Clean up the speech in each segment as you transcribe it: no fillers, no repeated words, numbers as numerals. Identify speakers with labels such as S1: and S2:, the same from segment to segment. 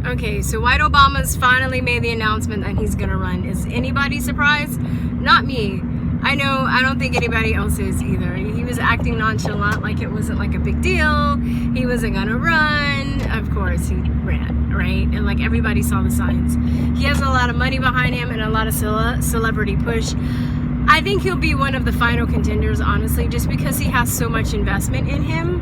S1: Okay, so White Obama's finally made the announcement that he's gonna run. Is anybody surprised? Not me. I know, I don't think anybody else is either. He was acting nonchalant, like it wasn't like a big deal. He wasn't gonna run. Of course he ran, right? And like everybody saw the signs. He has a lot of money behind him and a lot of celebrity push. I think he'll be one of the final contenders, honestly, just because he has so much investment in him.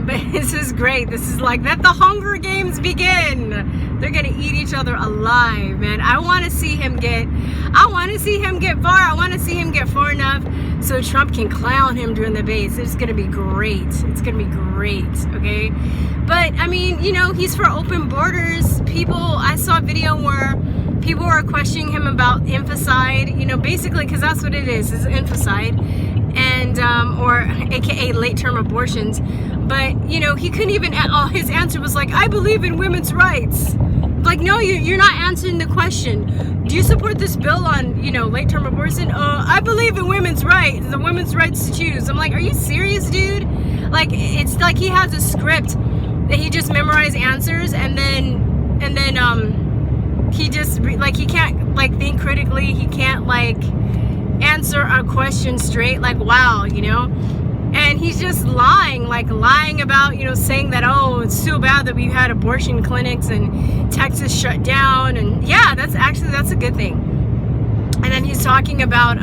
S1: But this is great. This is like, let the Hunger Games begin. They're gonna eat each other alive, man. I want to see him get far. I want to see him get far enough so Trump can clown him during the debates. It's gonna be great. It's gonna be great, okay? But I mean, you know, he's for open borders. I saw a video where people were questioning him about infanticide, you know, basically, because that's what it is infanticide, and or aka late-term abortions. But you know, he couldn't even. His answer was like, "I believe in women's rights." Like, no, you're not answering the question. Do you support this bill on, you know, late-term abortion? I believe in women's rights, the women's rights to choose. I'm like, are you serious, dude? Like, it's like he has a script that he just memorized answers, and then he just like, he can't like think critically. He can't like answer a question straight. Like, wow, you know. And he's just lying about, you know, saying that, oh, it's so bad that we had abortion clinics and Texas shut down. And yeah, that's a good thing. And then he's talking about,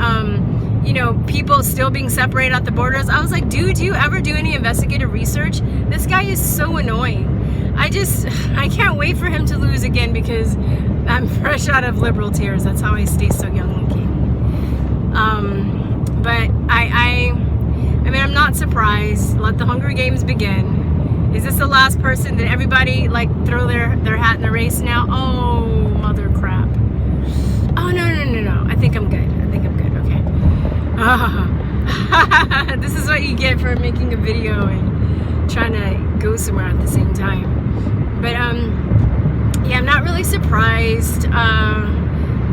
S1: you know, people still being separated at the borders. I was like, dude, do you ever do any investigative research? This guy is so annoying. I can't wait for him to lose again, because I'm fresh out of liberal tears. That's how I stay so young looking. But I mean, I'm not surprised. Let the Hunger Games begin. Is this the last person? Did everybody like throw their hat in the race now? Oh, mother crap. Oh, no. I think I'm good. Okay. This is what you get for making a video and trying to go somewhere at the same time. But yeah, I'm not really surprised.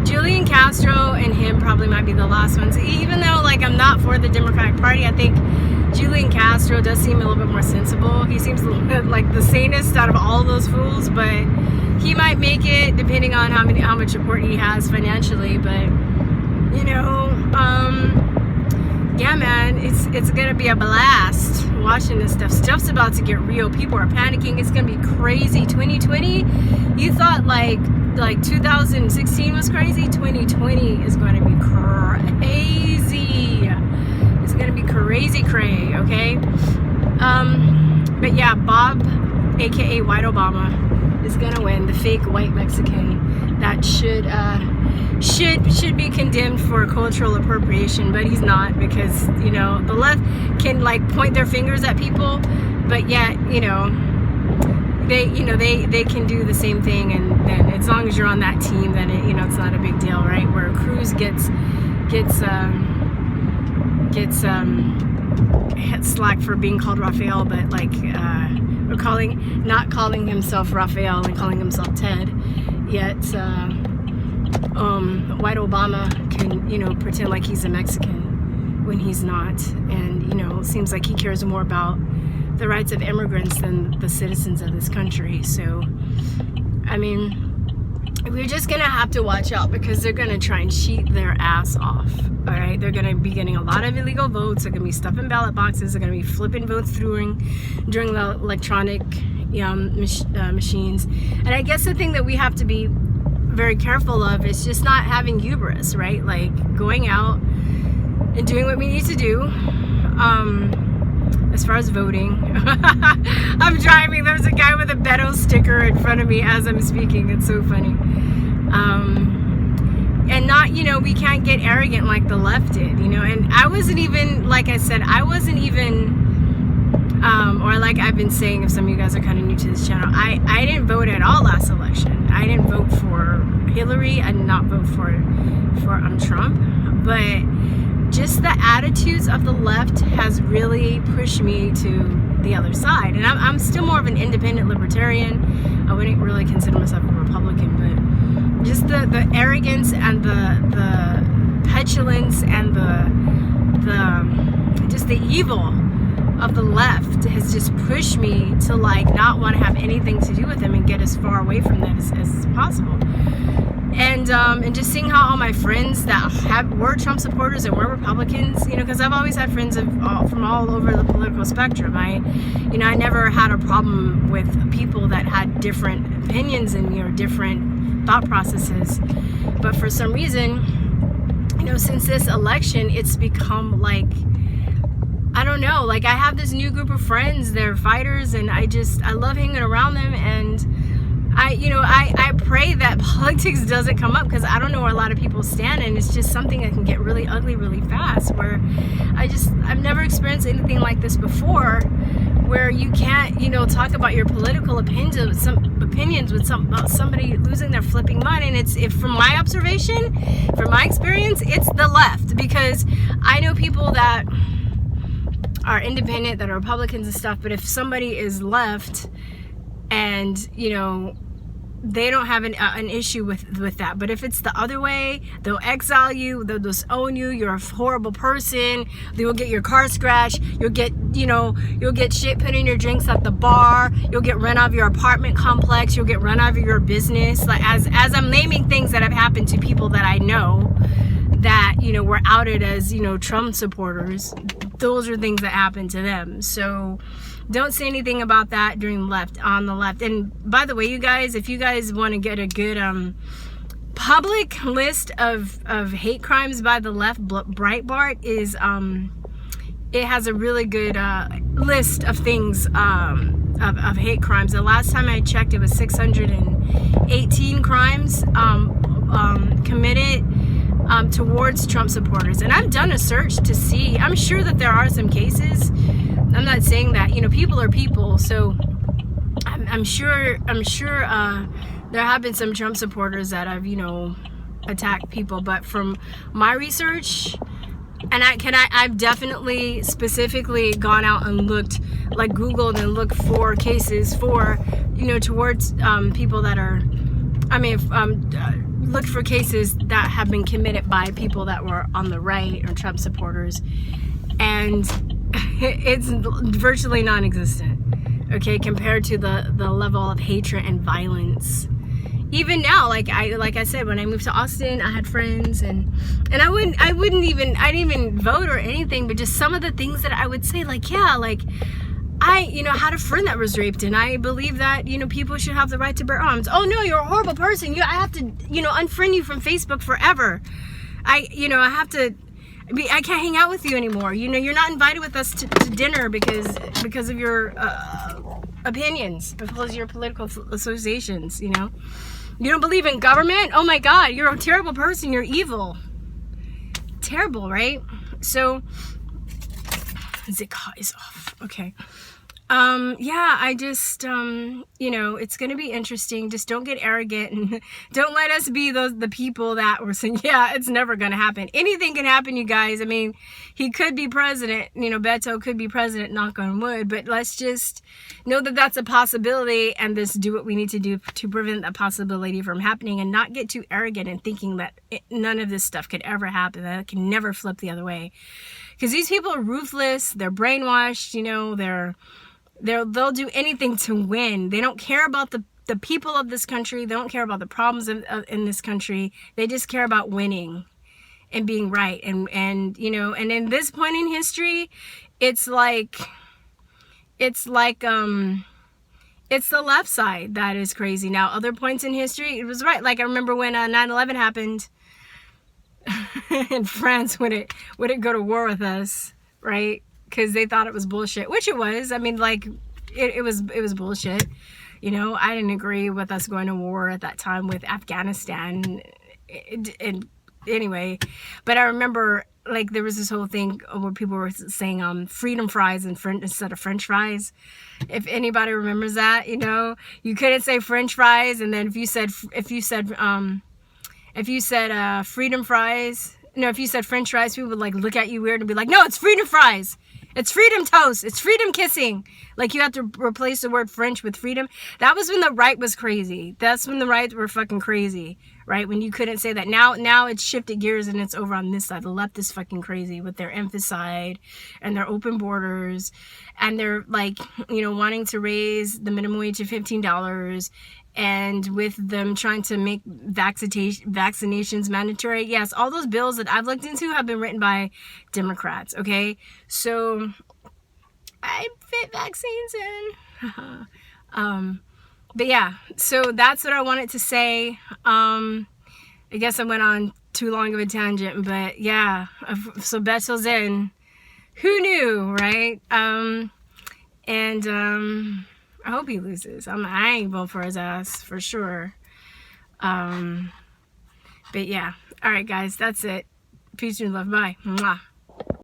S1: Julian Castro and him probably might be the last ones. Even though, like, I'm not for the Democratic Party, I think Julian Castro does seem a little bit more sensible. He seems a little bit like the sanest out of all those fools, but he might make it depending on how much support he has financially. But you know, yeah, man, it's gonna be a blast watching this stuff. Stuff's about to get real. People are panicking. It's gonna be crazy. 2020, you thought like 2016 was crazy. 2020 is going to be crazy. It's going to be crazy cray, okay? But yeah, Bob, aka White Obama, is going to win. The fake white Mexican that should be condemned for cultural appropriation, but he's not, because, you know, the left can like point their fingers at people, but yet, you know, they can do the same thing, and then as long as you're on that team, then it, you know, it's not a big deal, right? Where Cruz gets slack for being called Raphael, but like not calling himself Raphael and calling himself Ted. Yet White Obama can, you know, pretend like he's a Mexican when he's not, and you know, it seems like he cares more about the rights of immigrants than the citizens of this country. So I mean, we're just gonna have to watch out, because they're gonna try and cheat their ass off. All right, they're gonna be getting a lot of illegal votes. They're gonna be stuffing ballot boxes. They're gonna be flipping votes during the electronic machines. And I guess the thing that we have to be very careful of is just not having hubris, right? Like going out and doing what we need to do. As far as voting, I'm driving. There's a guy with a Beto sticker in front of me as I'm speaking. It's so funny. And not, you know, we can't get arrogant like the left did, you know. And I wasn't even, like I said, or like I've been saying, if some of you guys are kind of new to this channel, I didn't vote at all last election. I didn't vote for Hillary. I did not vote for Trump. But just the attitudes of the left has really pushed me to the other side. And I'm still more of an independent libertarian. I wouldn't really consider myself a Republican, but just the arrogance and the petulance and just the evil of the left has just pushed me to like not want to have anything to do with him and get as far away from that as possible. And just seeing how all my friends that were Trump supporters and were Republicans, you know, because I've always had friends from all over the political spectrum. I never had a problem with people that had different opinions and, you know, different thought processes. But for some reason, you know, since this election, it's become like, I don't know, like I have this new group of friends, they're fighters, and I love hanging around them, and I pray that politics doesn't come up, because I don't know where a lot of people stand, and it's just something that can get really ugly really fast, where I've never experienced anything like this before, where you can't, you know, talk about your political opinions with somebody losing their flipping mind. And if from my observation, from my experience, it's the left, because I know people that are independent, that are Republicans and stuff, but if somebody is left and, you know, they don't have an issue with that. But if it's the other way, they'll exile you, they'll disown you, you're a horrible person, they will get your car scratched, you'll get shit put in your drinks at the bar, you'll get run out of your apartment complex, you'll get run out of your business. Like as I'm naming things that have happened to people that I know that, you know, were outed as, you know, Trump supporters, those are things that happened to them. So don't say anything about that on the left. And by the way, you guys, if you guys want to get a good public list of hate crimes by the left, Breitbart is it has a really good list of things of hate crimes. The last time I checked, it was 618 crimes committed towards Trump supporters. And I've done a search to see, I'm sure that there are some cases. I'm not saying that, you know, people are people, so I'm sure there have been some Trump supporters that have, you know, attacked people. But from my research, and I've definitely specifically gone out and looked, like Googled and looked for cases for, you know, towards people that are, looked for cases that have been committed by people that were on the right or Trump supporters, and it's virtually non-existent, okay, compared to the level of hatred and violence. Even now, like I said, when I moved to Austin, I had friends, and I didn't even vote or anything, but just some of the things that I would say, like, yeah, like I, you know, had a friend that was raped, and I believe that, you know, people should have the right to bear arms. Oh no, you're a horrible person. I have to, you know, unfriend you from Facebook forever. I can't hang out with you anymore. You know, you're not invited with us to dinner because of your opinions, because of your political associations, you know. You don't believe in government? Oh my God, you're a terrible person. You're evil. Terrible, right? So, Zika is off. Okay. Yeah, I just, you know, it's going to be interesting. Just don't get arrogant, and don't let us be the people that were saying, yeah, it's never going to happen. Anything can happen, you guys. I mean, he could be president, you know, Beto could be president, knock on wood, but let's just know that that's a possibility, and just do what we need to do to prevent that possibility from happening, and not get too arrogant and thinking that none of this stuff could ever happen, that it can never flip the other way. Because these people are ruthless, they're brainwashed, you know, they'll do anything to win. They don't care about the people of this country. They don't care about the problems in this country. They just care about winning and being right. And you know, and in this point in history, it's like it's the left side that is crazy. Now, other points in history, it was right. Like I remember when 9/11 happened, and France wouldn't go to war with us, right? Because they thought it was bullshit, which it was. I mean, like, it was bullshit. You know, I didn't agree with us going to war at that time with Afghanistan. And anyway, but I remember, like, there was this whole thing where people were saying freedom fries instead of French fries. If anybody remembers that, you know, you couldn't say French fries, and then if you said freedom fries, no, if you said French fries, people would like look at you weird and be like, no, it's freedom fries. It's freedom toast. It's freedom kissing. Like, you have to replace the word French with freedom. That was when the right was crazy. That's when the right were fucking crazy, right? When you couldn't say that. Now it's shifted gears and it's over on this side. The left is fucking crazy with their infanticide and their open borders, and they're like, you know, wanting to raise the minimum wage to $15, and with them trying to make vaccinations mandatory. Yes, all those bills that I've looked into have been written by Democrats, okay? So I fit vaccines in. But yeah, so that's what I wanted to say. I guess I went on too long of a tangent, but yeah, so Beto's in. Who knew, right? I hope he loses. I ain't vote for his ass for sure. But yeah, all right, guys, that's it. Peace and love. Bye. Mwah.